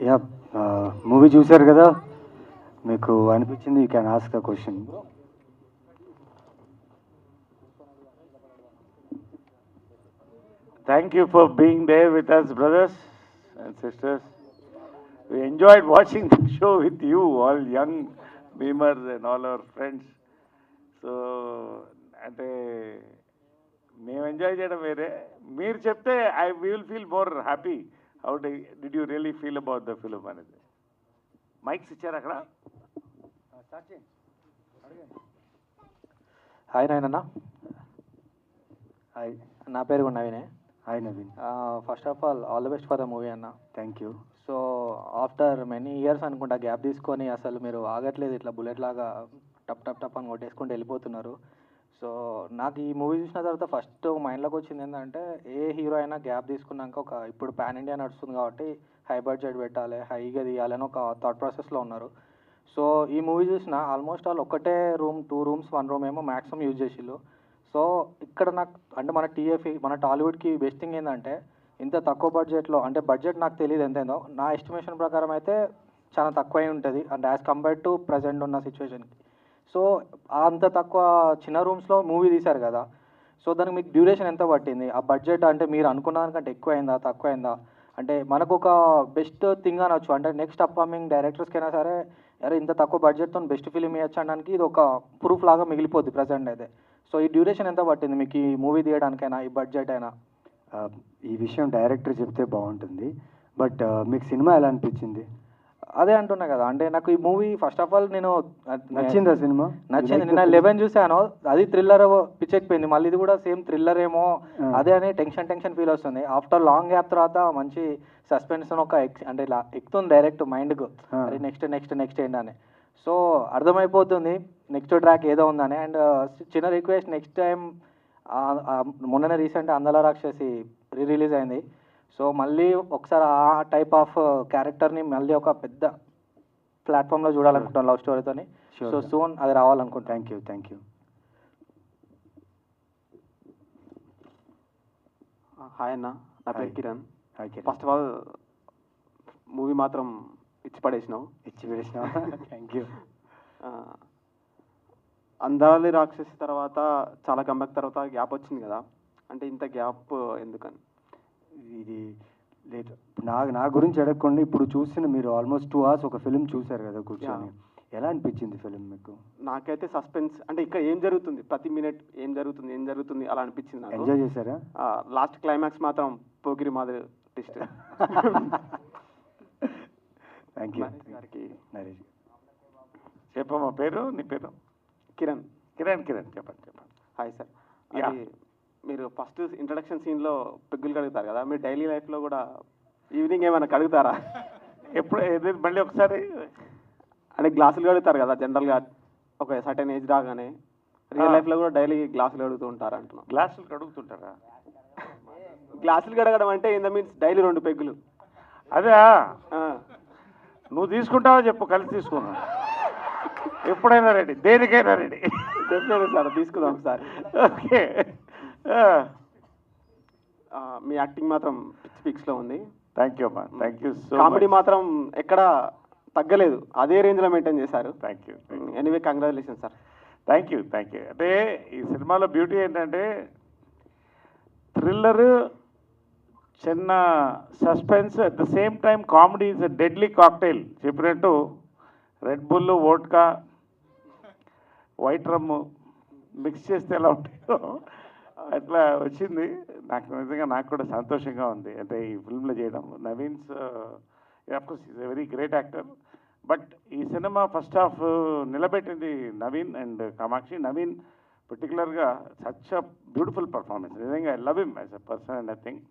Yeah movie చూశారు కదా, మీకు అనిపించింది you can ask a question. Thank you for being there with us, brothers and sisters. We enjoyed watching the show with you, all young memers and all our friends. So, అంటే మేము enjoy చేయడం వేరే, మీరు చెప్తే we will feel more happy. How did you really feel about the film అనేది? Mics ఇచ్చారు అక్కడ. Hi నాయనన్న. హాయ్. నా పేరు కూడా నవీనే. Hi Naveen. First of all the best for the movie అన్న. Thank you. So after many years అనుకుంటా గ్యాప్ తీసుకొని అసలు మీరు ఆగట్లేదు, ఇట్లా బుల్లెట్ లాగా టప్ టప్ టప్ అని కొట్టేసుకుంటూ వెళ్ళిపోతున్నారు. సో నాకు ఈ మూవీ చూసిన తర్వాత ఫస్ట్ మైండ్లోకి వచ్చింది ఏంటంటే, ఏ హీరో అయినా గ్యాప్ తీసుకున్నాక ఇప్పుడు పాన్ ఇండియా నడుస్తుంది కాబట్టి హై బడ్జెట్ పెట్టాలి, హైగా తీయాలని ఒక థాట్ ప్రాసెస్లో ఉన్నారు. సో ఈ మూవీ చూసిన ఆల్మోస్ట్ ఆల్ ఒకటే రూమ్, 2 రూమ్స్, 1 రూమ్ ఏమో మ్యాక్సిమం యూజ్ చేసిళ్ళు. సో ఇక్కడ నాకు అంటే మన టీఎఫ్ఈ మన టాలీవుడ్కి బెస్ట్ థింగ్ ఏంటంటే, ఇంత తక్కువ బడ్జెట్లో, అంటే బడ్జెట్ నాకు తెలియదు ఎంతేందో, నా ఎస్టిమేషన్ ప్రకారం అయితే చాలా తక్కువై ఉంటుంది అంటే యాజ్ కంపేర్డ్ టు ప్రజెంట్ ఉన్న సిచ్యువేషన్కి. సో అంత తక్కువ చిన్న రూమ్స్లో మూవీ తీశారు కదా, సో దానికి మీకు డ్యూరేషన్ ఎంత పట్టింది? ఆ బడ్జెట్ అంటే మీరు అనుకున్న దానికంటే ఎక్కువైందా తక్కువైందా? అంటే మనకు ఒక బెస్ట్ థింగ్ అనొచ్చు, అంటే నెక్స్ట్ అప్కమింగ్ డైరెక్టర్స్కైనా సరే అరే ఇంత తక్కువ బడ్జెట్తో బెస్ట్ ఫిలిం ఇవ్వచ్చు అనడానికి ఇది ఒక ప్రూఫ్ లాగా మిగిలిపోద్ది ప్రజెంట్ అయితే. సో ఈ డ్యూరేషన్ ఎంత పట్టింది మీకు ఈ మూవీ తీయడానికైనా, ఈ బడ్జెట్ అయినా? ఈ విషయం డైరెక్టర్ చెప్తే బాగుంటుంది, బట్ మీకు సినిమా ఎలా అనిపించింది? అదే అంటున్నా కదా, అంటే నాకు ఈ మూవీ ఫస్ట్ ఆఫ్ ఆల్ నేను నచ్చిందా సినిమా? నచ్చింది. నేను 11 చూశాను, అది థ్రిల్లర్ పిచ్చెక్కిపోయింది. మళ్ళీ ఇది కూడా సేమ్ థ్రిల్లర్ ఏమో అదే అని టెన్షన్ ఫీల్ వస్తుంది. ఆఫ్టర్ లాంగ్ గ్యాప్ తర్వాత మంచి సస్పెన్స్ ఒక అంటే ఇలా ఎక్కుతుంది డైరెక్ట్ మైండ్కు, అరే నెక్స్ట్ ఏంటని. సో అర్థమైపోతుంది నెక్స్ట్ ట్రాక్ ఏదో ఉందని. అండ్ చిన్న రిక్వెస్ట్, నెక్స్ట్ టైం మొన్ననే రీసెంట్ అందల రాక్షసి రిలీజ్ అయింది. సో మళ్ళీ ఒకసారి ఆ టైప్ ఆఫ్ క్యారెక్టర్ని మళ్ళీ ఒక పెద్ద ప్లాట్ఫామ్లో చూడాలనుకుంటాను లవ్ స్టోరీతోని. సో సూన్ అది రావాలనుకుంటాను. Thank you. హాయ్ అన్న, నా పేరు Kiran. Hi Kiran. First of all movie మాత్రం ఇచ్చి పడేసినావు. Thank you. అందాలి రాక్షసి తర్వాత చాలా కంబ్యాక్ తర్వాత గ్యాప్ వచ్చింది కదా, అంటే ఇంత గ్యాప్ ఎందుకని? ఇది లేదు, నా గురించి అడగకుండా ఇప్పుడు చూసిన మీరు ఆల్మోస్ట్ 2 hours ఒక ఫిలిం చూశారు కదా కూర్చొని, ఎలా అనిపించింది ఫిలిం మీకు? నాకైతే సస్పెన్స్, అంటే ఇక్కడ ఏం జరుగుతుంది, ప్రతి మినిట్ ఏం జరుగుతుంది అలా అనిపించింది నాకు. ఎంజాయ్ చేశారా? లాస్ట్ క్లైమాక్స్ మాత్రం పోగిరి మాదిరి ట్విస్ట్. Thank you. నరేష్ చెప్పమ్మా పేరు, నీ పేరు? కిరణ్. చెప్పండి. Hi sir. అది మీరు ఫస్ట్ ఇంట్రడక్షన్ సీన్లో పెగ్గులు కడుగుతారు కదా, మీరు డైలీ లైఫ్లో కూడా ఈవినింగ్ ఏమైనా కడుగుతారా? ఎప్పుడు మళ్ళీ ఒకసారి అంటే గ్లాసులు కడుగుతారు కదా జనరల్గా ఒక సర్టెన్ ఏజ్ రాగానే, రియల్ లైఫ్లో కూడా డైలీ గ్లాసులు కడుగుతూ ఉంటారు అంటున్నాం. గ్లాసులు కడుగుతుంటారా? గ్లాసులు కడగడం అంటే ఇన్ ద మీన్స్ డైలీ 2 పెగ్గులు. అదే నువ్వు తీసుకుంటావో చెప్పు, కలిసి తీసుకున్నా. ఎప్పుడైనా రెడీ, దేనికైనా రెడీ. డెఫినెట్గా సార్, తీసుకుందాం ఒకసారి. ఓకే. మీ యాక్టింగ్ మాత్రం పిక్స్లో ఉంది. థ్యాంక్ యూ అమ్మా, థ్యాంక్ యూ. సో కామెడీ మాత్రం ఎక్కడ తగ్గలేదు, అదే రేంజ్లో మెయింటైన్ చేశారు. Thank you. Anyway congratulation sir. Thank you. అంటే ఈ సినిమాలో బ్యూటీ ఏంటంటే థ్రిల్లరు, చిన్న suspense, at the same time comedy is a deadly cocktail. చెప్పినట్టు Red Bull, vodka, white rum mix చేస్తే ఎలా ఉంటాయో అట్లా వచ్చింది. నిజంగా నాకు కూడా సంతోషంగా ఉంది అంటే ఈ ఫిల్మ్లో చేయడం. Naveen's of course is a very great actor, but ఈ సినిమా ఫస్ట్ హాఫ్ నిలబెట్టింది నవీన్ అండ్ కామాక్షి. నవీన్ పర్టికులర్గా సచ్ అ బ్యూటిఫుల్ పర్ఫార్మెన్స్. నిజంగా I love him as a person and I think.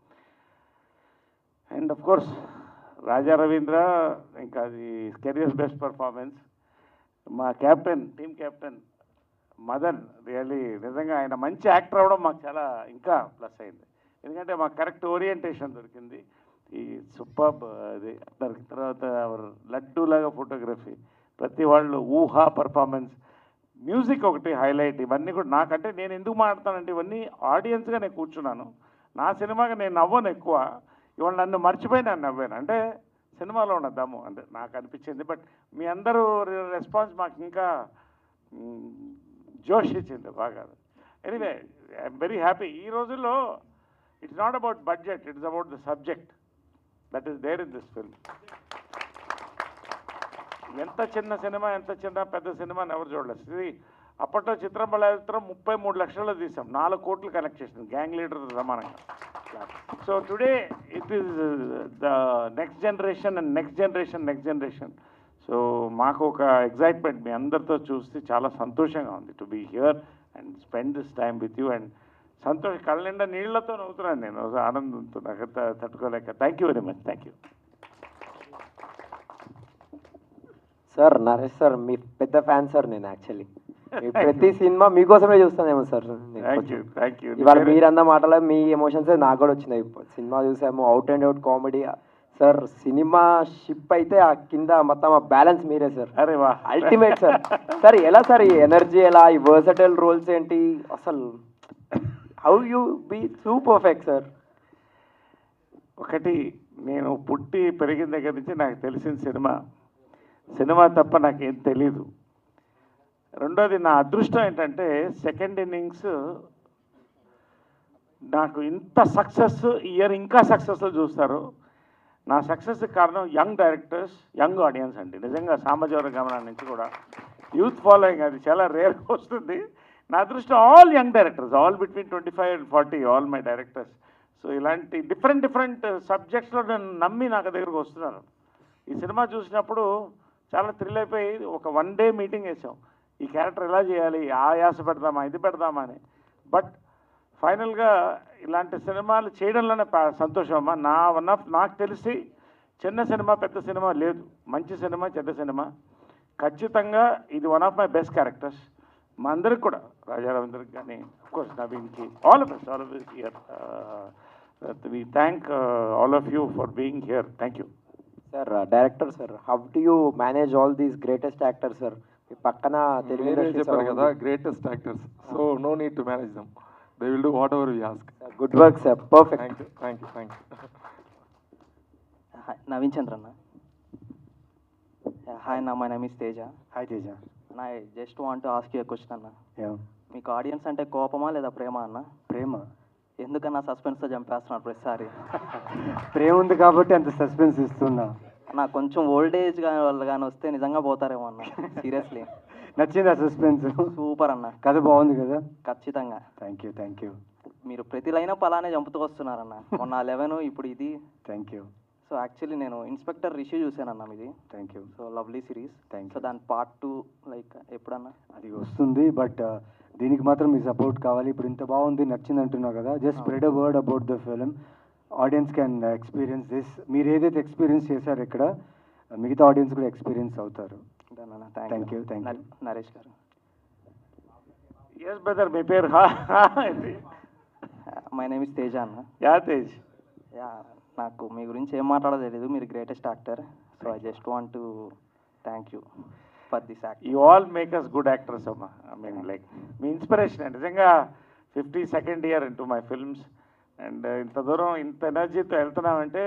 And of course Raja Ravindra, ఇంకా అది కెరియర్స్ బెస్ట్ పర్ఫార్మెన్స్. మా captain, team captain Madan, really నిజంగా ఆయన మంచి యాక్టర్ అవ్వడం మాకు చాలా ఇంకా ప్లస్ అయింది, ఎందుకంటే మాకు కరెక్ట్ ఓరియంటేషన్ దొరికింది. ఈ సూపర్బ్ అది తర్వాత లడ్డూలాగా ఫోటోగ్రఫీ, ప్రతి వాళ్ళు ఊహా పర్ఫార్మెన్స్, మ్యూజిక్ ఒకటి హైలైట్. ఇవన్నీ కూడా నాకంటే నేను ఎందుకు మాట్లాడతానంటే ఇవన్నీ ఆడియన్స్గా నేను కూర్చున్నాను. నా సినిమాగా నేను నవ్వను ఎక్కువ, ఇవాళ నన్ను మర్చిపోయి నేను నవ్వాను. అంటే సినిమాలో ఉన్న దమ్ము అంటే నాకు అనిపించింది. బట్ మీ అందరూ రెస్పాన్స్ మాకు ఇంకా జోష్ ఇచ్చింది బాగా. Anyway I'm very happy. ఈ రోజుల్లో it's not about budget, it's about the subject that is there in this film. ఎంత చిన్న సినిమా, ఎంత చిన్న పెద్ద సినిమా ఎవరు చూడలేదు. ఇది అప్పట్లో చిత్రం బలాచిత్రం 33 లక్షల్లో తీసాం, 4 కోట్లు కలెక్ట్ చేసింది, గ్యాంగ్ లీడర్ సమానంగా. So today it is the next generation and next generation. So మాకు ఒక ఎగ్జైట్మెంట్ మీ అందరితో చూస్తే చాలా సంతోషంగా ఉంది to be here and spend this time with you. And సంతోషం కళ్ళ నిండా నీళ్లతో నవ్వుతున్నాను నేను ఆనందంతో, నాకు తట్టుకోలేక. Thank you very much. Thank you sir. Naresh sir మీ పెద్ద ఫ్యాన్ సార్ నేను. యాక్చువల్లీ ప్రతి సినిమా మీకోసమే చూస్తానేమో సార్. Thank you. ఇవాళ మీరన్న మాటలో మీ ఎమోషన్స్ నాకు కూడా వచ్చినాయి. సినిమా చూసాము, out and out comedy sir. Cinema ship అయితే ఆ కింద మొత్తం ఆ బ్యాలెన్స్ మీరే సార్. అరే వా, అల్టిమేట్ సార్. సార్ ఎలా సార్ ఈ ఎనర్జీ, ఎలా ఈ వర్సటైల్ రోల్స్ ఏంటి అసలు? How you be so perfect sir? ఒకటి, నేను పుట్టి పెరిగిన దగ్గర నుంచి నాకు తెలిసిన సినిమా తప్ప నాకేం తెలీదు. రెండోది, నా అదృష్టం ఏంటంటే సెకండ్ ఇన్నింగ్స్ నాకు ఇంత సక్సెస్, ఇయర్ ఇంకా సక్సెస్లో చూస్తారు. నా సక్సెస్ కారణం యంగ్ డైరెక్టర్స్, యంగ్ ఆడియన్స్ అండి. నిజంగా సామాజిక గమనం నుంచి కూడా యూత్ ఫాలోయింగ్ అది చాలా రేర్గా వస్తుంది. నా అదృష్టం all young directors, all between 25 and 40, all my directors. So ఇలాంటి డిఫరెంట్ సబ్జెక్ట్స్లో నన్ను నమ్మి నాకు దగ్గరకు వస్తున్నారు. ఈ సినిమా చూసినప్పుడు చాలా థ్రిల్ అయిపోయి ఒక 1 day మీటింగ్ వేసాం, ఈ క్యారెక్టర్ ఎలా చేయాలి, ఆ యాస పెడదామా, ఇది పెడదామా అని. బట్ ఫైనల్గా ఇలాంటి సినిమాలు చేయడంలోనే సంతోషం అమ్మా. నాకు తెలిసి చిన్న సినిమా పెద్ద సినిమా లేదు, మంచి సినిమా చెడ్డ సినిమా. ఖచ్చితంగా ఇది one of my best characters. మా అందరికి కూడా, రాజా రవీంద్రకి కానీ, అఫ్కోర్స్ నవీన్కి, all of us here. We thank all of you for being here. Thank you sir. Director sir, how do you manage all these greatest actors sir? మీ పక్కన Telugu industry చెప్పారు కదా, greatest actors. So no need to manage them, they will do whatever we ask. Good work sir, perfect. Thank you. Naveen చంద్రన్న. Hi అన్న, my name is Teja. Hi Teja. అన్న, I just want to ask you a question అన్న. Yeah. మీకు audience అంటే కోపమా లేదా ప్రేమ అన్న? ప్రేమ. ఎందుకన్నా సస్పెన్స్తో చంపేస్తున్నారు ప్రతిసారి? ప్రేమ ఉంది కాబట్టి అంత సస్పెన్స్ ఇస్తున్నా. నాకు కొంచెం ఓల్డేజ్ వాళ్ళు కానీ వస్తే నిజంగా పోతారేమో అన్న, సీరియస్లీ. నచ్చింది ఆ సస్పెన్స్? సూపర్ అన్న, కథ బాగుంది కదా? ఖచ్చితంగా. Thank you. మీరు ప్రతి లైనప్ అలానే చంపుతూ వస్తున్నారన్న. మొన్న 11, ఇప్పుడు ఇది. Thank you. సో యాక్చువల్లీ నేను ఇన్స్పెక్టర్ రిషి చూశానన్న మీది. Thank you. So lovely series. Thank so you. దాని పార్ట్ 2 లైక్ ఎప్పుడన్నా? అది వస్తుంది, బట్ దీనికి మాత్రం మీ సపోర్ట్ కావాలి. ఇప్పుడు ఇంత బాగుంది, నచ్చింది అంటున్నావు కదా, just spread a word about the film. Audience can experience this. మీరు ఏదైతే ఎక్స్పీరియన్స్ చేశారు ఇక్కడ, మిగతా ఆడియన్స్ కూడా ఎక్స్పీరియన్స్ అవుతారు. Thank you. నరేష్ గారు. ఎస్ బ్రదర్, మీ పేరు? మై నేమ్ ఇస్ తేజ అన్న. యా తేజ్. యా, నాకు మీ గురించి ఏం మాట్లాడో తెలియదు. మీరు greatest actor. So I just want to thank you for this act. You all make us good actors అమ్మా. ఐ మీన్ లైక్ మీ ఇన్స్పిరేషన్. నిజంగా 52nd year into my films. And ఇంత దూరం ఇంత ఎనర్జీతో వెళ్తున్నామంటే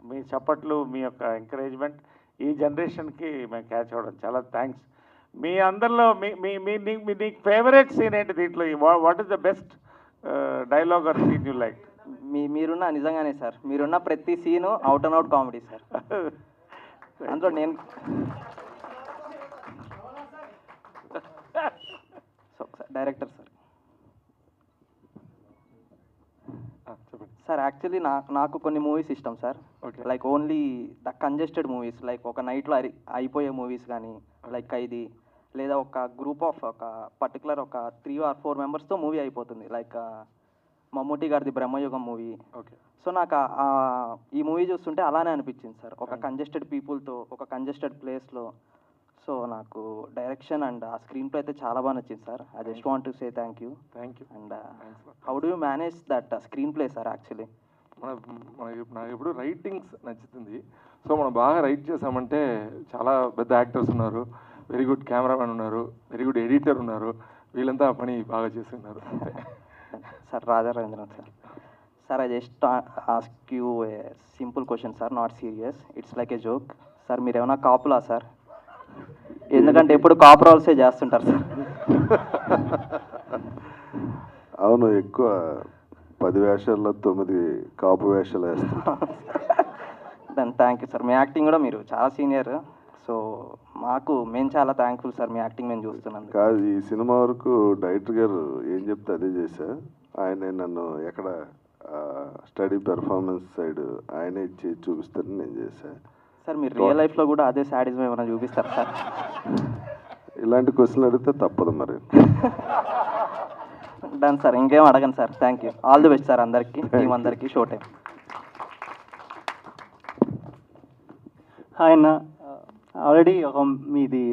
మీ చప్పట్లు, మీ యొక్క ఎంకరేజ్మెంట్ ఈ జనరేషన్కి మేము క్యాచ్ అవ్వడం చాలా థ్యాంక్స్. మీ అందరిలో మీ ఫేవరెట్ సీన్ ఏంటి దీంట్లో? What is the best dialogue or scene you like? మీరున్న నిజంగానే సార్, మీరున్న ప్రతి scene out and out comedy sir. అందులో నేను డైరెక్టర్ సార్. సార్ యాక్చువల్లీ నాకు కొన్ని మూవీస్ ఇష్టం sir. Like only the congested movies, like ఒక నైట్లో అయిపోయే మూవీస్ కానీ, లైక్ ఖైదీ, లేదా ఒక గ్రూప్ ఆఫ్ ఒక పర్టికులర్ ఒక 3 or 4 మెంబర్స్తో మూవీ అయిపోతుంది. లైక్ మమ్మూటి గారిది బ్రహ్మయుగం మూవీ. సో నాకు ఈ మూవీ చూస్తుంటే అలానే అనిపించింది సార్, ఒక కంజెస్టెడ్ పీపుల్తో ఒక కంజెస్టెడ్ ప్లేస్లో. సో నాకు డైరెక్షన్ అండ్ ఆ స్క్రీన్ ప్లే అయితే చాలా బాగా నచ్చింది sir. I just want to say thank you. And how do you manage that screen play sir? Actually నాకు ఎప్పుడు రైటింగ్స్ నచ్చుతుంది. సో మనం బాగా రైట్ చేసామంటే చాలా పెద్ద యాక్టర్స్ ఉన్నారు, వెరీ గుడ్ కెమెరామెన్ ఉన్నారు, వెరీ గుడ్ ఎడిటర్ ఉన్నారు, వీళ్ళంతా పని బాగా చేస్తున్నారు. Sir Raja Ravindranath sir. Sir, I just ask you a simple question, sir, not serious. It's like a joke. Sir మీరు ఏమైనా కాపులా సార్? ఎందుకంటే ఎప్పుడు కాపురాల్సే చేస్తుంటారు సార్. అవును, ఎక్కువ 10 వేషాల్లో 9 కాపు వేషాలు వేస్తాను. Then thank you sir. మీ యాక్టింగ్ కూడా మీరు చాలా సీనియర్, సో మేము చాలా థ్యాంక్ఫుల్ సార్ మీ యాక్టింగ్ మేము చూస్తున్నాం. కాదు, ఈ సినిమా వరకు డైరెక్టర్ గారు ఏం చెప్తే అదే చేశా. ఆయన నన్ను ఎక్కడ స్టడీ పెర్ఫార్మెన్స్ సైడ్ ఆయనే ఇచ్చి చూపిస్తారని నేను చేశాను. సార్ మీరు రియల్ లైఫ్లో కూడా అదే శాడిజం ఏమైనా చూపిస్తారు సార్? ఇలాంటి క్వశ్చన్ అడిగితే తప్పదు మరి. డన్ సార్, ఇంకేం అడగను sir. Thank you, all the best sir అందరికీ, టీం అందరికీ. Show time. హాయ్ అన్న, ఆల్రెడీ ఒక మీది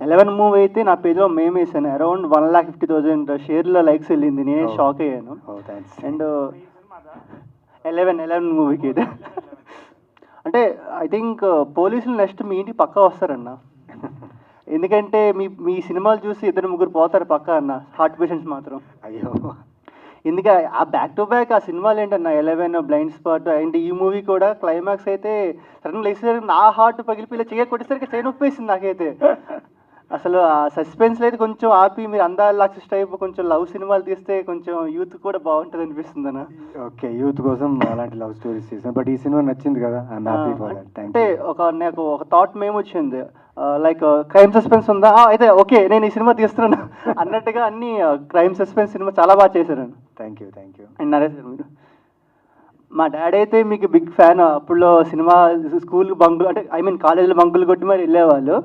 11 మూవీ అయితే నా పేజ్లో మేము వేసాను. అరౌండ్ 1,50,000 షేర్లో లైక్స్ వెళ్ళింది. నేనే షాక్ అయ్యాను. అండ్ 11 మూవీకి అయితే అంటే ఐ థింక్ పోలీసులు నెక్స్ట్ మీ ఇంటికి పక్కా వస్తారన్న. ఎందుకంటే మీ సినిమాలు చూసి 2-3 పోతారు పక్కా అన్న, హార్ట్ పేషెంట్స్ మాత్రం. అయ్యో, ఎందుకంటే ఆ బ్యాక్ టు బ్యాక్ ఆ సినిమాలు ఏంటన్న 11, బ్లైండ్ స్పాట్ అండ్ ఈ మూవీ కూడా క్లైమాక్స్ అయితే సడన్గా లేచేసరికి నా హార్ట్ పగిలిపోయి ఇలా కొట్టేసరికి చేయి నొప్పేసింది నాకైతే. అసలు ఆ సస్పెన్స్లో అయితే కొంచెం ఆపి మీరు అందాల లాక్సిస్ టైప్ కొంచెం లవ్ సినిమాలు తీస్తే కొంచెం యూత్ కూడా బాగుంటుంది అనిపిస్తుంది అన్న. ఓకే, యూత్ కోసం అలాంటి లవ్ స్టోరీస్ చేసాను. బట్ ఈ సినిమా నచ్చింది కదా, ఐఎమ్ హ్యాపీ ఫర్ దట్. అంటే నాకు ఒక థాట్ మేము వచ్చింది, లైక్ క్రైమ్ సస్పెన్స్ ఉందా, అయితే ఓకే నేను ఈ సినిమా తీస్తున్నాను అన్నట్టుగా అన్ని క్రైమ్ సస్పెన్స్ సినిమా చాలా బాగా చేశారు. Thank you. And Naresh sir, మీరు మా డాడీ అయితే మీకు బిగ్ ఫ్యాన్. అప్పుడులో సినిమా స్కూల్ బంకులు అంటే కాలేజీలో బంకులు కొట్టి మరి వెళ్ళేవాళ్ళు.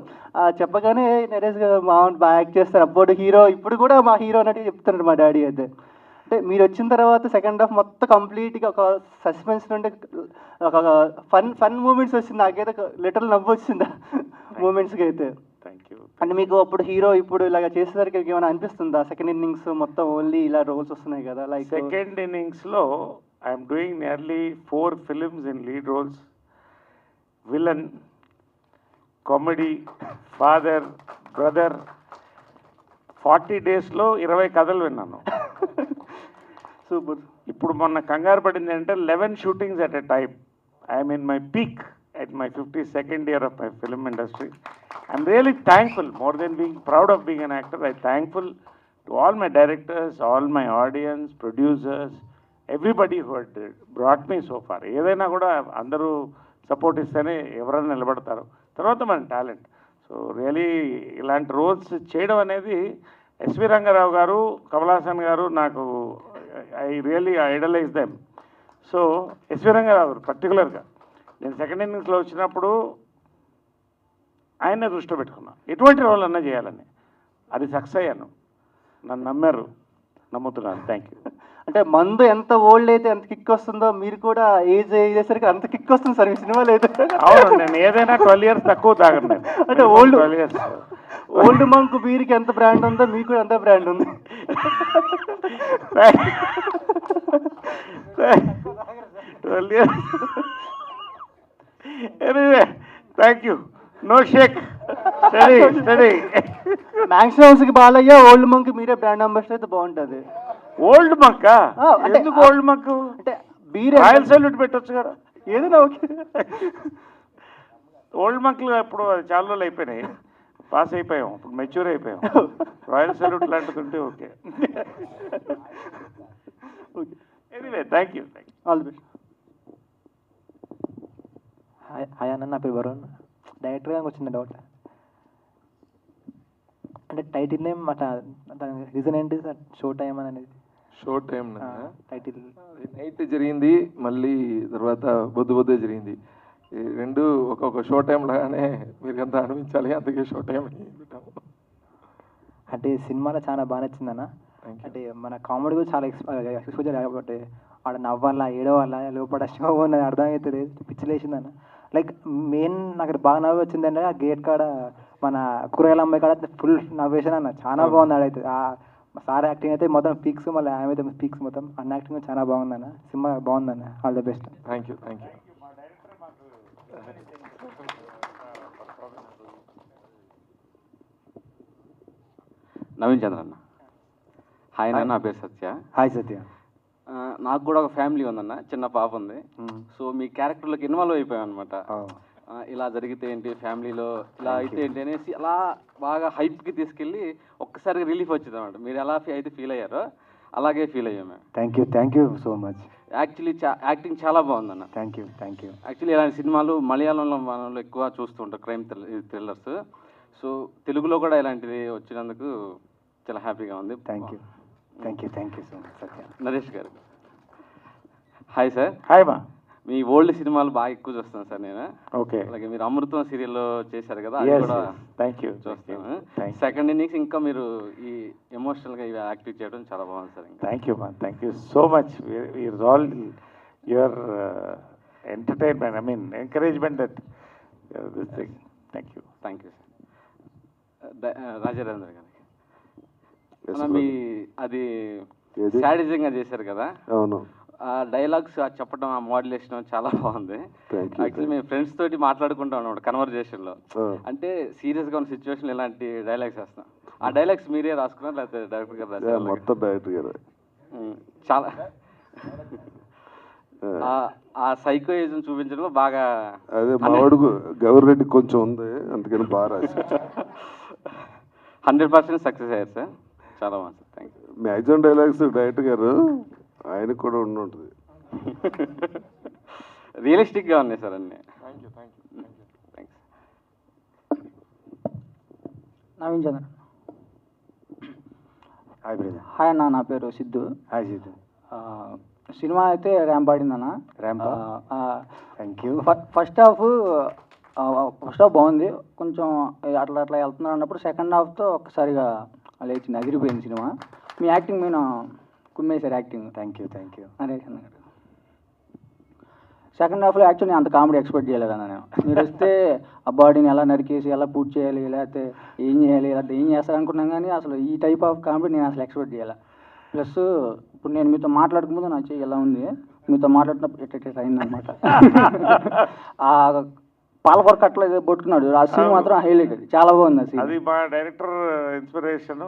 చెప్పగానే నరేష్ గారు బాగా యాక్ట్ చేస్తారు, అప్పుడు హీరో, ఇప్పుడు కూడా మా హీరో అన్నట్టు చెప్తున్నారు మా డాడీ అయితే. అంటే మీరు వచ్చిన తర్వాత సెకండ్ హాఫ్ మొత్తం కంప్లీట్గా ఒక సస్పెన్స్ నుండి ఒక ఫన్ మూమెంట్స్ వచ్చింది. నాకైతే లిటరల్ నవ్వు వచ్చింది మూమెంట్స్కి అయితే. Thank you. అంటే మీకు అప్పుడు హీరో ఇప్పుడు ఇలాగ చేసేసరికి ఏమైనా అనిపిస్తుందా? సెకండ్ ఇన్నింగ్స్ మొత్తం ఓన్లీ ఇలా రోల్స్ వస్తున్నాయి కదా, లైక్ సెకండ్ ఇన్నింగ్స్లో I'm doing nearly 4 films in lead roles. Villain, comedy, father, brother. 40 డేస్లో 20 కథలు విన్నాను. సూపర్. ఇప్పుడు మొన్న కంగారు పడింది అంటే 11 shootings at a time. I'm in my peak at my 52nd year of my film industry. I'm really thankful, more than being proud of being an actor, I'm thankful to all my directors, all my audience, producers, everybody who had brought me so far. ఏదైనా కూడా అందరూ support ఇస్తేనే ఎవరైనా నిలబడతారు, తర్వాత మన talent. So really ఇలాంటి roles చేయడం అనేది ఎస్వి రంగారావు గారు, కమల్ హాసన్ గారు, నాకు I really idolize them. So S V Rangarao గారు పర్టికులర్గా నేను సెకండ్ ఇన్నింగ్స్లో వచ్చినప్పుడు ఆయనే దృష్టిలో పెట్టుకున్నా ఎటువంటి రోల్ అన్నా చేయాలని. అది సక్సెస్ అయ్యాను, నన్ను నమ్మారు, నమ్ముతున్నాను. Thank you. అంటే మందు ఎంత ఓల్డ్ అయితే ఎంత కిక్ వస్తుందో మీరు కూడా ఏజ్ అయ్యేసరికి అంత కిక్ వస్తుంది సార్ మీ సినిమాలో అయితే. అవును, నేను ఏదైనా 12 years తక్కువ తాగను నేను. అంటే ఓల్డ్ మంక్ బీర్కి ఎంత బ్రాండ్ ఉందో మీకు కూడా అంత బ్రాండ్ ఉంది. Anyway thank you. No shake, steady steady. మ్యాక్సిమమ్స్కి బాలయ్య, ఓల్డ్ మంక్ మీరే బ్రాండ్ అంబాసిడర్ అయితే బాగుంటుంది. ఓల్డ్ మంక్ ఎందుకు? ఓల్డ్ మంక్ అంటే బీర్ రాయల్ సల్యూట్ పెట్టొచ్చు కదా, ఏదైనా ఓకే. ఓల్డ్ మంక్లు ఇప్పుడు చాలా రోజులు అయిపోయినాయి, పాస్ అయిపోయాం, ఇప్పుడు మెచ్యూర్ అయిపోయాం. రాయల్ సల్యూట్ లాంటిది ఉంటే okay. Anyway thank you. All the best. Hi అన్న, నా పేరు వరుణ్. డైరెక్టర్ గారికి వచ్చిన డౌట్, అంటే టైటిల్ నేమ్ దాని రీజన్ ఏంటి సార్? షో టైం అనేది. షో టైం టైటిల్ నైట్ జరిగింది, మళ్ళీ తర్వాత బొద్దు జరిగింది. ఈ రెండు ఒక్కొక్క షో టైం లాగానే మీరు ఎంత అనిపించాలి, అందుకే షో టైం అని పెట్టాము. అంటే సినిమాలో చాలా బాగా నచ్చిందన్న. అంటే మన కామెడీ కూడా చాలా ఎక్స్పోజర్ కాబట్టి ఆడ నవ్వాలా, ఏడవాలా, లోపల షో ఉన్నది అర్థమవుతుంది, పిచ్చిలేసిందన్న. లైక్ మెయిన్ నాకు బాగా నవ్వు వచ్చిందంటే ఆ గేట్ కాడ మన కూరగాయల అమ్మాయి కాడ ఫుల్ నవ్వేసాను అన్న, చాలా బాగుంది. ఆడైతే ఆ సార్ యాక్టింగ్ అయితే మొత్తం పీక్స్, మళ్ళీ ఆమె అయితే పీక్స్, మొత్తం అన్న యాక్టింగ్ చాలా బాగుందన్న. సినిమా బాగుందన్న. All the best. Thank you. Thank you. Naveen Chandra అన్న. హాయ్ అన్న, నా పేరు సత్య. హాయ్ సత్య. నాకు కూడా ఒక ఫ్యామిలీ ఉందన్న, చిన్న పాప ఉంది. సో మీ క్యారెక్టర్లోకి ఇన్వాల్వ్ అయిపోయాం అనమాట. ఇలా జరిగితే ఏంటి, ఫ్యామిలీలో ఇలా అయితే ఏంటి అనేసి అలా బాగా హైప్కి తీసుకెళ్ళి ఒక్కసారిగా రిలీఫ్ వచ్చింది అనమాట. మీరు ఎలా అయితే ఫీల్ అయ్యారో అలాగే ఫీల్ అయ్యాం మేము. Thank you so much. Actually acting చాలా బాగుందన్న. Thank you. యాక్చువల్లీ ఇలాంటి సినిమాలు మలయాళంలో మనలో ఎక్కువ చూస్తుంటాం, క్రైమ్ థ్రిల్లర్స్. సో తెలుగులో కూడా ఇలాంటిది వచ్చినందుకు చాలా హ్యాపీగా ఉంది. థ్యాంక్ యూ సో మచ్ సత్య. నరేష్ గారు హాయ్ సార్. హాయ్ మా. మీ ఓల్డ్ సినిమాలు బాగా ఎక్కువ చూస్తాను సార్ నేను. ఓకే. అలాగే మీరు అమృతం సీరియల్లో చేశారు కదా, అది కూడా థ్యాంక్ యూ చూస్తాను. సెకండ్ ఇన్నింగ్స్ ఇంకా మీరు ఈ ఎమోషనల్గా ఇవి యాక్టివ్ చేయడం చాలా బాగుంది సార్. థ్యాంక్ యూ మా, thank you so much. All your entertainment, I mean encouragement that this thing. Thank you sir. రాజారేంద్ర గారికి మీ అది శాడిజంగా చేశారు కదా, అవును. ఆ డైలాగ్స్ చెప్పడం, ఆ మోడ్యులేషన్ చాలా బాగుంది. యాక్చువల్లీ మేము ఫ్రెండ్స్ తోటి మాట్లాడుకుంటాం అన్నమాట కన్వర్జేషన్లో. అంటే సీరియస్గా ఉన్న సిచ్యువేషన్ ఇలాంటి డైలాగ్స్ వేస్తాం. ఆ డైలాగ్స్ మీరే రాసుకున్నారు లేకపోతే డైరెక్టర్ గారు రాశారు? మొత్తం డైరెక్టర్ గారు. చాలా ఆ సైకోయిజం చూపించడంలో బాగా అదే మావాడుకు గౌరెడ్డి కొంచెం ఉంది, అందుకని బాగా రాశారు. 100% సక్సెస్ అయ్యారు సార్. చాలా బాగుంది sir. Thank you. Maximum dialogues director గారు ఆయనకు కూడా ఉంటుంది. రియలిస్టిక్గా ఉన్నాయి సార్ అన్నీ. Thanks. Naveen Chandra. Hi brother. Hi అన్న, నా పేరు సిద్ధు. హాయ్ సిద్ధు. సినిమా అయితే ర్యాంప్ ఆడిందన్న. Ramp. Thank you. First half బాగుంది, కొంచెం అట్లా వెళ్తున్నారు అన్నప్పుడు సెకండ్ హాఫ్తో ఒక్కసారిగా లేచింది, అదిరిపోయింది సినిమా. మీ యాక్టింగ్ మీద కుమ్మేశారు యాక్టింగ్. థ్యాంక్ యూ నరేష్ అన్న గారు. సెకండ్ హాఫ్లో యాక్చువల్లీ నేను అంత కామెడీ ఎక్స్పెక్ట్ చేయలేదన్న. నేను మీరు వస్తే ఆ బాడీని ఎలా నరికేసి ఎలా పూర్తి చేయాలి, లేకపోతే ఏం చేయాలి, లేకపోతే ఏం చేస్తారు అనుకున్నాం, కానీ అసలు ఈ టైప్ ఆఫ్ కామెడీ నేను అసలు ఎక్స్పెక్ట్ చేయాలి. ప్లస్ ఇప్పుడు నేను మీతో మాట్లాడుకుంటే నా చెయ్యి ఎలా ఉంది, మీతో మాట్లాడినప్పుడు ఎట్ట అయిందనమాట. ఆ పాలకొర కట్టలో ఏదో పట్టుకున్నాడు, ఆ సీన్ మాత్రం హైలైట్, అది చాలా బాగుంది. ఆ సీన్, అది మా డైరెక్టర్ ఇన్స్పిరేషన్.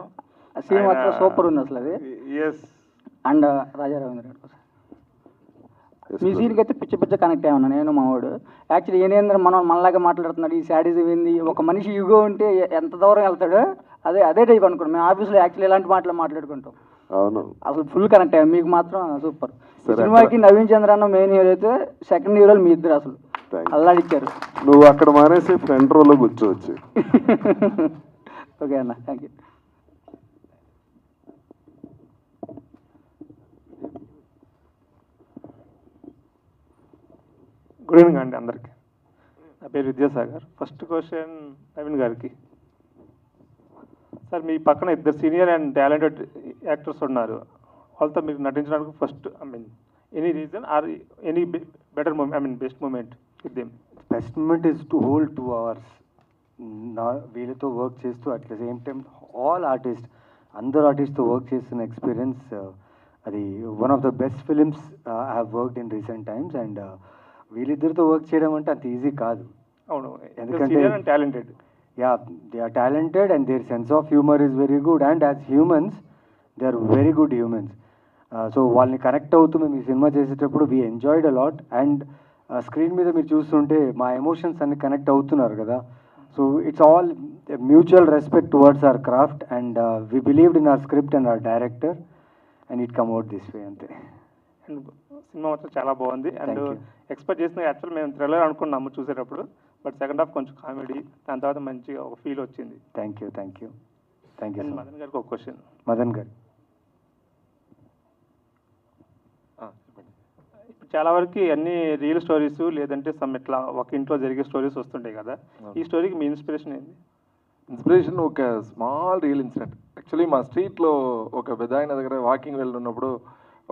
ఆ సీన్ మాత్రం సూపర్ ఉంది అసలు అది. అండ్ రాజారావేంద్ర గారు మీ సీన్కి అయితే పిచ్చ కనెక్ట్ అయ్యాను నేను, మా వాడు. యాక్చువల్లీ ఏనేంద్ర మనలాగా మాట్లాడుతున్నాడు, ఈ శాడిజం ఏంది, ఒక మనిషి యుగో ఉంటే ఎంత దూరం వెళ్తాడో అదే టైప్ అనుకోండి. మేము ఆఫీస్లో యాక్చువల్లీ ఇలాంటి మాటలు మాట్లాడుకుంటాం. అవును, అసలు ఫుల్ కనెక్ట్ అయ్యాం. మీకు మాత్రం సూపర్. సినిమాకి నవీన్ చంద్ర అన్న మెయిన్ హీరో అయితే, సెకండ్ హీరోలు మీ ఇద్దరు అసలు అల్లాడిచ్చారు. నువ్వు అక్కడ మానేసి ఫ్రంట్ రోలో కూర్చోవచ్చు. ఓకే అన్న, థ్యాంక్ యూ. గుడ్ ఈవినింగ్ అండి అందరికీ. నా పేరు విద్యాసాగర్. ఫస్ట్ క్వశ్చన్ నవీన్ గారికి. సార్, మీ పక్కన ఇద్దరు సీనియర్ అండ్ టాలెంటెడ్ యాక్టర్స్ ఉన్నారు, వాళ్ళతో మీకు నటించడానికి first any reason or any better moment, best moment with them? Best moment is to hold 2 hours వీళ్ళతో వర్క్ చేస్తూ, at the same time all అందరు ఆర్టిస్ట్తో వర్క్ చేస్తున్న ఎక్స్పీరియన్స్, అది one of the best films I have worked in recent times. And వీళ్ళిద్దరితో work చేయడం అంటే అంత ఈజీ కాదు. అవును, ఎందుకంటే టాలెంటెడ్. Yeah, they are talented and their sense of humor is very good, and as humans they are very good humans. So వాళ్ళని connect అవుతూ మేము ఈ సినిమా చేసేటప్పుడు we enjoyed a lot, and screen మీద మీరు చూస్తుంటే మా ఎమోషన్స్ అన్ని కనెక్ట్ అవుతున్నారు కదా. So it's all mutual respect towards our craft, and we believed in our script and our director, and it come out this way అంతే. And cinema మాత్రం చాలా బాగుంది. అండ్ ఎక్స్పెక్ట్ చేసిన యాక్చువల్ మేము థ్రిల్లర్ అనుకున్నాము చూసేటప్పుడు, బట్ సెకండ్ హాఫ్ కొంచెం comedy, దాని తర్వాత మంచిగా ఒక ఫీల్ వచ్చింది. Thank you. మదన్ గారికి ఒక క్వశ్చన్. మదన్ గారు, ఇప్పుడు చాలా వరకు అన్ని రియల్ స్టోరీస్ లేదంటే సమ్ ఇట్లా ఒక ఇంట్లో జరిగే స్టోరీస్ వస్తుంటాయి కదా, ఈ స్టోరీకి మీ ఇన్స్పిరేషన్ ఏంది? ఇన్స్పిరేషన్ ఒక స్మాల్ రియల్ ఇన్సిడెంట్. యాక్చువల్లీ మా స్ట్రీట్లో ఒక పెద్ద ఆయన దగ్గర వాకింగ్ వెళ్తున్నప్పుడు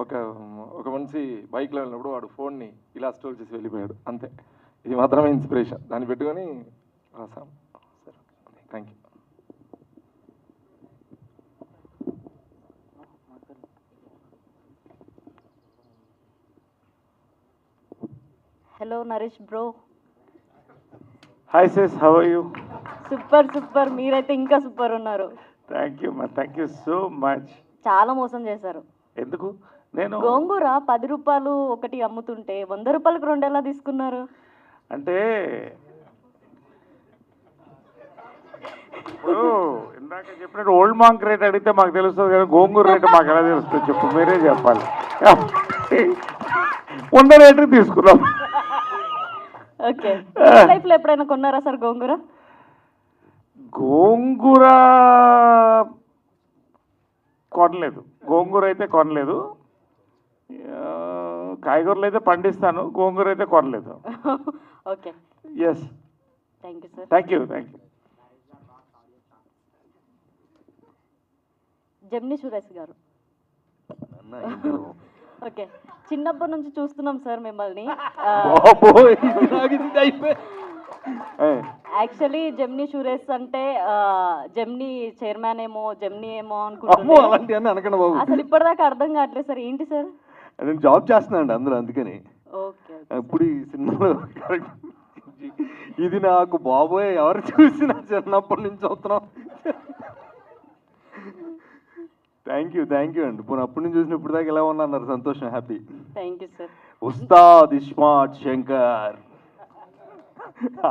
ఒక మనిషి బైక్లో వెళ్ళినప్పుడు వాడు ఫోన్ని ఇలా స్టోర్ చేసి వెళ్ళిపోయాడు, అంతే. ఇది మాత్రమే ఇన్స్పిరేషన్, దాన్ని పెట్టుకొని రాసాం. సరే, thank you. Hello Naresh bro. Hi sis, how are you? Super. మీరైతే ఇంకా సూపర్ ఉన్నారు. థ్యాంక్ యూ మా, థ్యాంక్ యూ సో మచ్. చాలా మోసం చేశారు. ఎందుకు? నేను గోంగూర 10 రూపాయలు ఒకటి అమ్ముతుంటే 100 రూపాయలకు 2 ఎలా తీసుకున్నారు? అంటే ఇప్పుడు ఇందాక చెప్పినట్టు ఓల్డ్ మాంక్ రేట్ అడిగితే మాకు తెలుస్తుంది కానీ గోంగూర రేటు మాకు ఎలా తెలుస్తుంది చెప్పు, మీరే చెప్పాలి. ఉన్న రేటుకి తీసుకున్నాం. ఓకే. లైఫ్లో ఎప్పుడైనా కొన్నారా సార్ గోంగూర? గోంగూర కొనలేదు, గోంగూర అయితే కొనలేదు. కాయగూరలు అయితే పండిస్తాను, గోంగూర అయితే కొనలేదు. Okay. Yes, thank you sir. Thank you. Gemini Suresh గారు. ఓకే, చిన్నప్పటి నుంచి చూస్తున్నాం సార్ మిమ్మల్ని. యాక్చువల్లీ జెమిని సురేష్ అంటే జెమిని చైర్మన్ ఏమో, జెమిని ఏమో అనుకుంటున్నాను. అసలు ఇప్పటిదాకా అర్థం కావట్లేదు సార్, ఏంటి సార్? నేను జాబ్ చేస్తున్నానండి అందులో, అందుకని ఓకే. ఇప్పుడు ఈ సినిమాలో ఇది నాకు బాబోయ్ ఎవరు చూసినా చిన్నప్పటి నుంచి చూస్తున్నాం. థ్యాంక్ యూ అండి. ఇప్పుడు అప్పటి నుంచి చూసిన ఇప్పుడు దాకా ఎలా ఉన్నా అన్నారు, సంతోషం, happy. Thank you sir. Ustaad Ismart Shankar.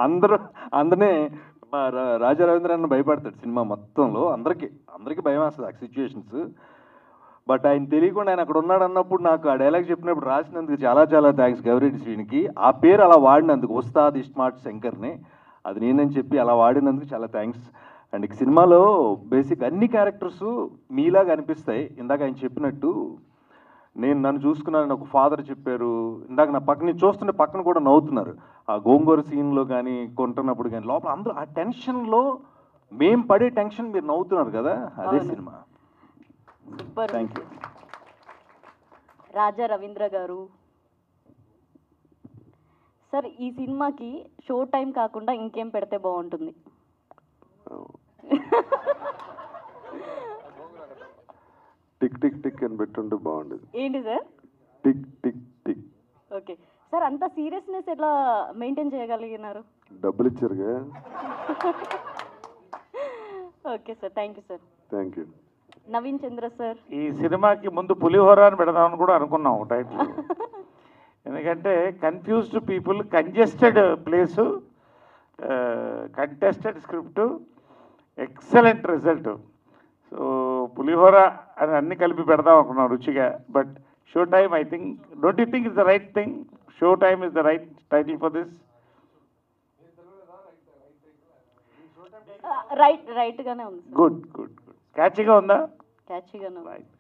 అందరినీ మా రాజా రవీంద్రన్ భయపడతాడు సినిమా మొత్తంలో, అందరికీ భయం వేస్తుంది ఆ సిచ్యువేషన్స్. బట్ ఆయన తెలియకుండా ఆయన అక్కడ ఉన్నాడు అన్నప్పుడు నాకు ఆ డైలాగ్ చెప్పినప్పుడు రాసినందుకు చాలా థ్యాంక్స్ గౌరెడ్డి శ్రీనికి. ఆ పేరు అలా వాడినందుకు, ఉస్తాద్ ఇస్మార్ట్ శంకర్ని, అది నేనని చెప్పి అలా వాడినందుకు చాలా థ్యాంక్స్. అండ్ ఈ సినిమాలో బేసిక్ అన్ని క్యారెక్టర్స్ మీలాగా అనిపిస్తాయి. ఇందాక ఆయన చెప్పినట్టు నన్ను చూసుకున్నానని ఒక ఫాదర్ చెప్పారు. ఇందాక నా పక్కన చూస్తుంటే పక్కన కూడా నవ్వుతున్నారు. ఆ గోంగూర సీన్లో కానీ కొంటున్నప్పుడు కానీ లోపల అందరూ ఆ టెన్షన్లో మేం పడే టెన్షన్ మీరు నవ్వుతున్నారు కదా, అదే సినిమా. Super. Thank you. Raja Ravindra గారు సార్, ఈ సినిమాకి షో టైం కాకుండా ఇంకేం పెడితే బాగుంటుంది? టిక్ టిక్ టిక్ అని పెట్టుంటే బాగుండేది. ఏంటి sir? Tick tick tick. Okay sir, అంత సీరియస్నెస్ ఎట్లా మెయింటైన్ చేయగలిగినారు? డబ్బులు ఇచ్చారుగా. Okay sir, thank you sir. Thank you. Naveen Chandra sir. ఈ సినిమాకి ముందు పులిహోర అని పెడదామని కూడా అనుకున్నాం టైటిల్. ఎందుకంటే confused people, congested place, contested script, excellent result. So పులిహోర అని అన్ని కలిపి పెడదాం అనుకున్నాం రుచిగా. But show time, I think, don't you think is the right thing? Show time is the right title for this? రైట్గానే ఉంది. గుడ్. క్యాచీగా ఉందా? క్యాచీగానే ఉంది. Right.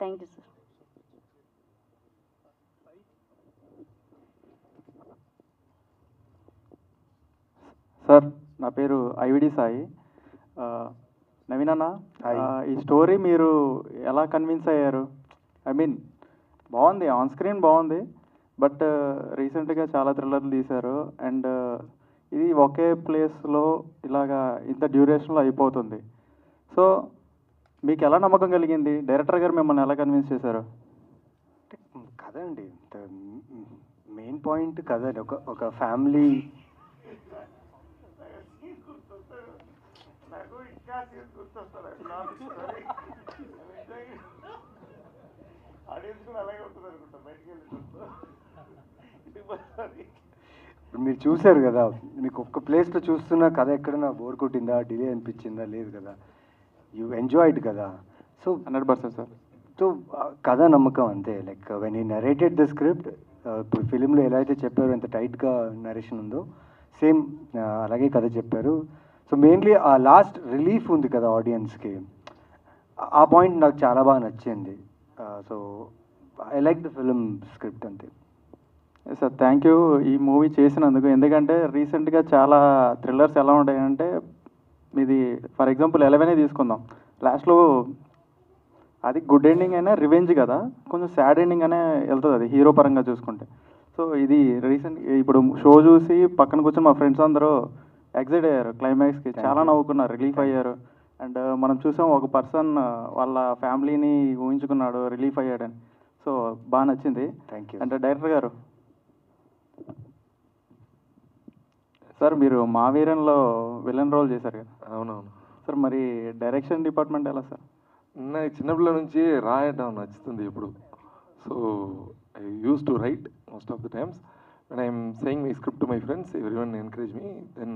Thank you sir. Sir, నా పేరు ఐవిడి సాయి. నవీన్ అన్న, ఈ స్టోరీ మీరు ఎలా కన్విన్స్ అయ్యారు? ఐ మీన్ బాగుంది, ఆన్ స్క్రీన్ బాగుంది, బట్ రీసెంట్గా చాలా థ్రిల్లర్లు తీశారు. అండ్ ఇది ఒకే ప్లేస్లో ఇలాగా ఇంత డ్యూరేషన్లో అయిపోతుంది. సో మీకు ఎలా నమ్మకం కలిగింది? డైరెక్టర్ గారు మిమ్మల్ని ఎలా కన్విన్స్ చేశారు? కథ అండి, మెయిన్ పాయింట్ కథ. ఒక ఫ్యామిలీ మీరు చూశారు కదా, మీకు ఒక్క ప్లేస్లో చూస్తున్న కథ ఎక్కడైనా బోర్ కొట్టిందా, డిలే అనిపించిందా? లేదు కదా, యూ ఎంజాయ్డ్ కదా. So 100% sir. సో కథ నమ్మకం అంతే. లైక్ వెన్ ఈ నరేటెడ్ ద స్క్రిప్ట్, ఇప్పుడు ఫిలింలో ఎలా అయితే చెప్పారో, ఎంత టైట్గా నరేషన్ ఉందో సేమ్ అలాగే కథ చెప్పారు. సో మెయిన్లీ ఆ లాస్ట్ రిలీఫ్ ఉంది కదా ఆడియన్స్కి, ఆ పాయింట్ నాకు చాలా బాగా నచ్చింది. So I like the film script అంతే. సార్, థ్యాంక్ యూ ఈ మూవీ చేసినందుకు. ఎందుకంటే రీసెంట్గా చాలా థ్రిల్లర్స్ ఎలా ఉంటాయంటే, ఇది ఫర్ ఎగ్జాంపుల్ 11 తీసుకుందాం, లాస్ట్లో అది గుడ్ ఎండింగ్ అయినా రివెంజ్ కదా, కొంచెం సాడ్ ఎండింగ్ అనే వెళ్తుంది అది హీరో పరంగా చూసుకుంటే. సో ఇది రీసెంట్ ఇప్పుడు షో చూసి పక్కన కూర్చొని మా ఫ్రెండ్స్ అందరూ ఎగ్జైట్ అయ్యారు, క్లైమాక్స్కి చాలా నవ్వుకున్నారు, రిలీఫ్ అయ్యారు. అండ్ మనం చూసాం ఒక పర్సన్ వాళ్ళ ఫ్యామిలీని ఊహించుకున్నాడు, రిలీఫ్ అయ్యాడని. సో బాగా నచ్చింది. Thank you. అంటే డైరెక్టర్ గారు సార్, మీరు మా వీరంలో విలన్ రోల్ చేశారు కదా? అవునవును సార్, మరి డైరెక్షన్ డిపార్ట్మెంట్ ఎలా సార్? నాకు చిన్నపిల్లల నుంచి రాయటం నచ్చుతుంది ఇప్పుడు. So I use to write most of the times. When I'm saying my script to my friends, every one encourage me. Then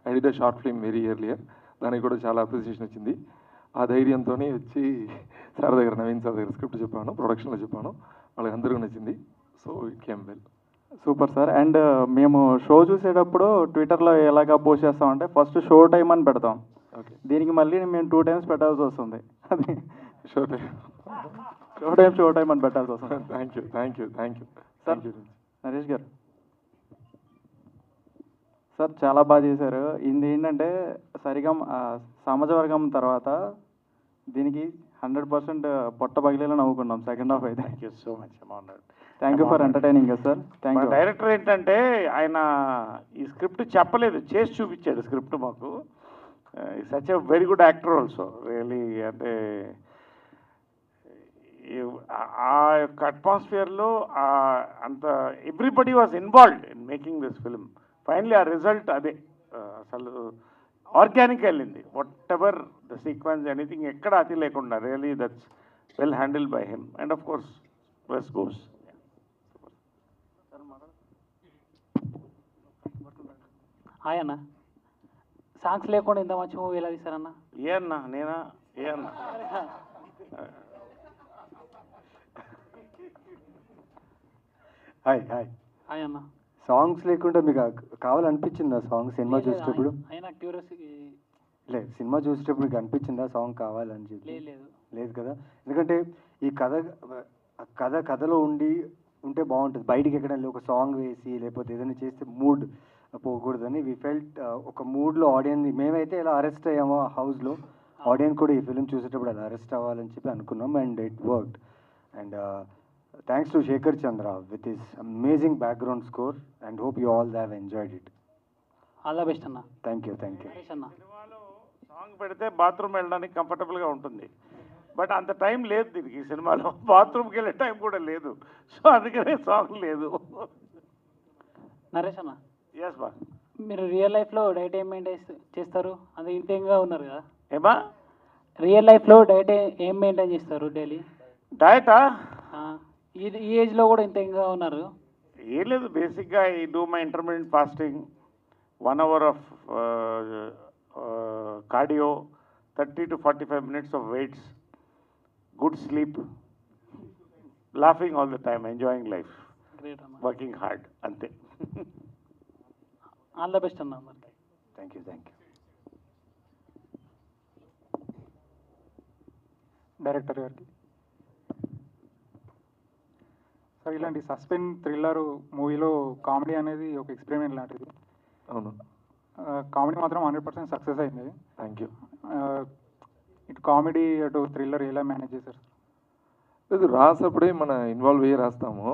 I did a short film very earlier. దానికి కూడా చాలా అప్రిసియేషన్ వచ్చింది. ఆ ధైర్యంతో వచ్చి సార్ దగ్గర, Naveen sir దగ్గర script చెప్పాను, ప్రొడక్షన్లో చెప్పాను. వాళ్ళకి అందరికీ నచ్చింది. So it came well. Super sir. And మేము షో చూసేటప్పుడు ట్విట్టర్లో ఎలాగా పోస్ట్ చేస్తామంటే ఫస్ట్ షో టైం అని పెడతాం. ఓకే. దీనికి మళ్ళీ మేము 2 times పెట్టాల్సి వస్తుంది. అది షో టైం షో టైం అని పెట్టాల్సి వస్తుంది. థ్యాంక్ యూ సార్ నరేష్ గారు, సార్ చాలా బాగా చేశారు. ఇది ఏంటంటే సరిగం సమాజవర్గం తర్వాత దీనికి 100% పొట్ట పగిలేలా నవ్వుకున్నాం సెకండ్ హాఫ్ అయితే. Thank you so much. Thank you for entertaining sir. Thank you. Director ఏంటంటే ఆయన ఈ స్క్రిప్ట్ చెప్పలేదు, చేసి చూపించాడు స్క్రిప్ట్ మాకు. Such a very good actor also really. అంటే ఆ యొక్క అట్మాస్ఫియర్లో అంత everybody was involved in making this film. Finally ఆ రిజల్ట్ అదే. అసలు ఆర్గానిక్ వెళ్ళింది. What ever the sequence, anything ఎక్కడ అతి లేకుండా really that's well handle by him. And of course plus goes. Hi అన్న, సాంగ్స్ లేకుండా ఇంత మంచి మూవీ ఎలా తీస్తారన్న? ఏ అన్నా, నేనా? ఏ అన్నా? హాయ్ హాయ్ అన్న. సాంగ్స్ లేకుండా మీకు కావాలనిపించిందా సాంగ్ సినిమా చూసేటప్పుడు? అయినా క్యూరియాసిటీ లేదు, సినిమా చూసేటప్పుడు మీకు అనిపించిందా సాంగ్ కావాలని చెప్పి? లేదు కదా. ఎందుకంటే ఈ కథలో ఉంటే బాగుంటుంది. బయటికి ఎక్కడైనా ఒక సాంగ్ వేసి లేకపోతే ఏదైనా చేస్తే మూడ్ పోకూడదని వి ఫెల్ట్ ఒక మూడ్లో ఆడియన్స్, మేమైతే ఇలా అరెస్ట్ అయ్యామో ఆ హౌస్లో, ఆడియన్స్ కూడా ఈ ఫిలిం చూసేటప్పుడు అలా అరెస్ట్ అవ్వాలని చెప్పి అనుకున్నాం. And it worked. And thanks to Shekhar Chandra with his amazing background score and hope you all have enjoyed it. All the best అన్న. Thank you. సాంగ్ పెడితే బాత్రూమ్ వెళ్ళడానికి కంఫర్టబుల్గా ఉంటుంది. బట్ అంత టైం లేదు దీనికి. ఈ సినిమాలో బాత్రూమ్కి వెళ్ళే టైం కూడా లేదు. సో అందుకనే సాంగ్ లేదు. నరేష్ అన్న, ఎస్ బా, మీరు రియల్ లైఫ్లో డైట్ ఏం మెయింటైన్ చేస్తారు? అది ఇంతేగా ఉన్నారు కదా. ఏమా రియల్ లైఫ్లో డైట్ ఏం మెయింటైన్ చేస్తారు డైలీ? డయటా? ఈ ఏజ్లో కూడా ఇంతేగా ఉన్నారు? ఏం లేదు, బేసిక్గా I do my intermediate fasting, 1 hour of cardio, 30 to 45 minutes of weights, good sleep, laughing all the time, enjoying life, working hard. Ante. All the best అన్న. Thank you. డైరెక్టర్ గారికి సార్, ఇలాంటి సస్పెన్స్ థ్రిల్లర్ మూవీలో comedy అనేది ఒక experiment లాంటిది. అవును, comedy మాత్రం 100% success అయింది. Thank you. ఇటు కామెడీ అటు థ్రిల్లర్ ఎలా మేనేజ్ చేశారు? లేదు, రాసినప్పుడే మన ఇన్వాల్వ్ అయ్యి రాస్తాము.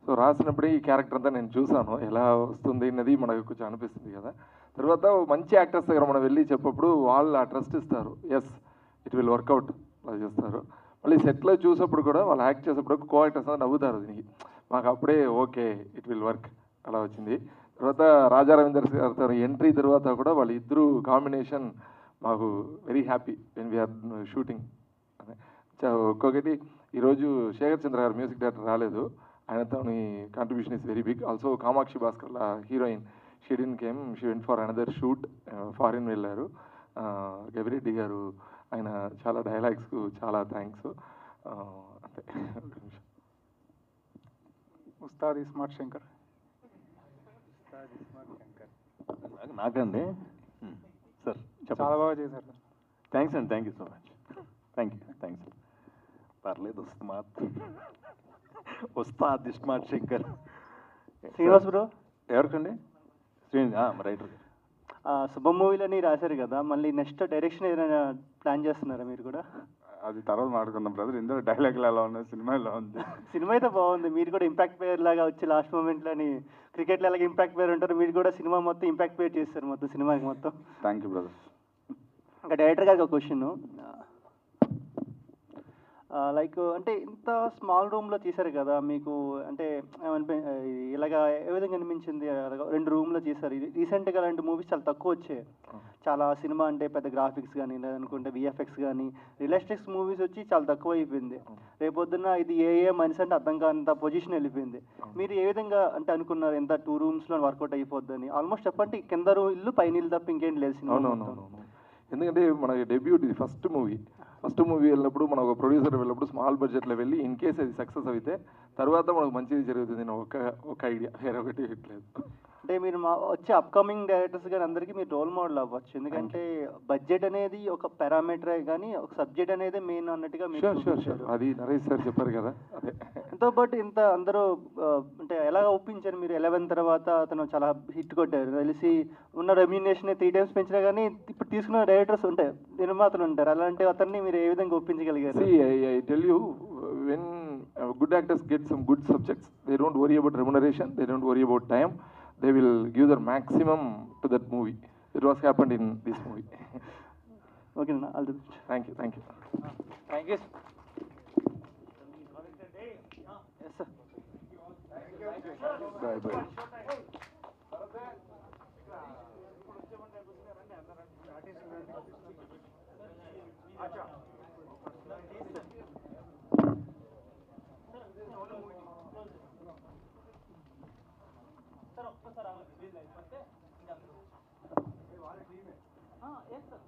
సో రాసినప్పుడే ఈ క్యారెక్టర్ అంతా నేను చూసాను, ఎలా వస్తుంది అన్నది మనకు కొంచెం అనిపిస్తుంది కదా. తర్వాత మంచి యాక్టర్స్ దగ్గర మనం వెళ్ళి చెప్పప్పుడు వాళ్ళు ఆ ట్రస్ట్ ఇస్తారు. ఎస్, ఇట్ విల్ వర్కౌట్ అలా చేస్తారు. మళ్ళీ సెట్లో చూసేప్పుడు కూడా వాళ్ళు యాక్ట్ చేసేప్పుడు కో యాక్టర్స్ అంతా నవ్వుతారు దీనికి. మాకు అప్పుడే ఓకే ఇట్ విల్ వర్క్ అలా వచ్చింది. తర్వాత రాజా రవీందర్ గారితో ఎంట్రీ తర్వాత కూడా వాళ్ళ ఇద్దరు కాంబినేషన్ మాకు very happy when we are shooting. ఒక్కొక్కటి ఈరోజు శేఖర్ చంద్ర గారు మ్యూజిక్ డైరెక్టర్ రాలేదు, ఆయనతో contribution is very big. Also Kamakshi Bhaskarla heroine she didn't came, she went for another shoot, foreign వెళ్ళారు. గవిరెడ్డి గారు ఆయన చాలా డైలాగ్స్కు చాలా థ్యాంక్స్. అంతే. ఉస్తాద్ ఇస్మార్ట్ శంకర్. నాకండి సార్ చాలా బాగా చేశారు సార్. థ్యాంక్స్ అండి, thank you so much. Thanks. పర్లేదు, ఉస్తాద్ ఇస్మార్ట్ శంకర్. శ్రీనివాస్ బ్రో ఎవరికండి? రైటర్. శుభం మూవీలని రాశారు కదా, మళ్ళీ నెక్స్ట్ డైరెక్షన్ ఏదైనా ప్లాన్ చేస్తున్నారా మీరు కూడా? అది తర్వాత మాట్లాడుకున్నాం బ్రదర్. ఇందులో డైలాగులు ఎలా ఉన్నాయి, సినిమా ఎలా ఉంది? సినిమా అయితే బాగుంది. మీరు కూడా ఇంపాక్ట్ ప్లేయర్ లాగా వచ్చి లాస్ట్ మూమెంట్లోని క్రికెట్లో ఎలాగ ఇంపాక్ట్ ప్లేయర్ ఉంటారు, మీరు కూడా సినిమా మొత్తం ఇంపాక్ట్ ప్లేయర్ చేస్తారు మొత్తం సినిమాకి మొత్తం. Thank you brother. ఇంకా డైరెక్టర్ గారికి ఒక క్వశ్చన్. లైక్ అంటే ఇంత స్మాల్ రూమ్లో తీశారు కదా, మీకు అంటే ఇలాగా ఏ విధంగా అనిపించింది? అలాగా 2 రూమ్లో తీశారు. రీసెంట్గా అలాంటి మూవీస్ చాలా తక్కువ వచ్చాయి. చాలా సినిమా అంటే పెద్ద గ్రాఫిక్స్ కానీ లేదనుకుంటే విఎఫ్ఎక్స్ కానీ రియలిస్టిక్స్ మూవీస్ వచ్చి చాలా తక్కువ అయిపోయింది. రేపొద్దున ఇది ఏ మనిషి అంటే అర్థం కానంత పొజిషన్ వెళ్ళిపోయింది. మీరు ఏ విధంగా అంటే అనుకున్నారు ఎంత 2 రూమ్స్లో వర్కౌట్ అయిపోద్దని? ఆల్మోస్ట్ చెప్పంటే కింద ఇల్లు పైన ఇల్లు తప్ప ఇంకేంటి లేదు సినిమా. అవునవునవును. ఎందుకంటే మన డెబ్యూట్ ఇది ఫస్ట్ మూవీ వెళ్ళినప్పుడు మనం ఒక ప్రొడ్యూసర్ వెళ్ళినప్పుడు స్మాల్ బడ్జెట్లో వెళ్ళి ఇన్ కేస్ అది సక్సెస్ అయితే తర్వాత మనకు మంచిది జరుగుతుంది అని ఒక ఐడియా, వేరొకటి లేదు. అంటే మీరు వచ్చే అప్కమింగ్ డైరెక్టర్స్ కానీ అందరికీ మీరు రోల్ మోడల్ అవ్వచ్చు. ఎందుకంటే బడ్జెట్ అనేది ఒక పారామీటరే కానీ ఒక సబ్జెక్ట్ అనేది మెయిన్ అన్నట్టుగా షూర్ అది నరేష్ సార్ చెప్పారు కదా. అదే ఎంతోపాటు ఇంత అందరూ అంటే ఎలా ఒప్పించారు మీరు? 11 తర్వాత అతను చాలా హిట్ కొట్టారు తెలిసి ఉన్న రెమ్యూనేషన్ 3 times పెంచినా కానీ ఇప్పుడు తీసుకున్న డైరెక్టర్స్ ఉంటాయి, నిర్మాతలు ఉంటారు. అలాంటి అతన్ని మీరు ఏ విధంగా ఒప్పించగలిగారు? I tell you, when good actors get some good subjects, they don't worry about remuneration, they don't worry about time, they will give their maximum to that movie. It was happened in this movie. Okay, all the best. Thank you. Thank you. Yes, sir. Bye. Yes, sir.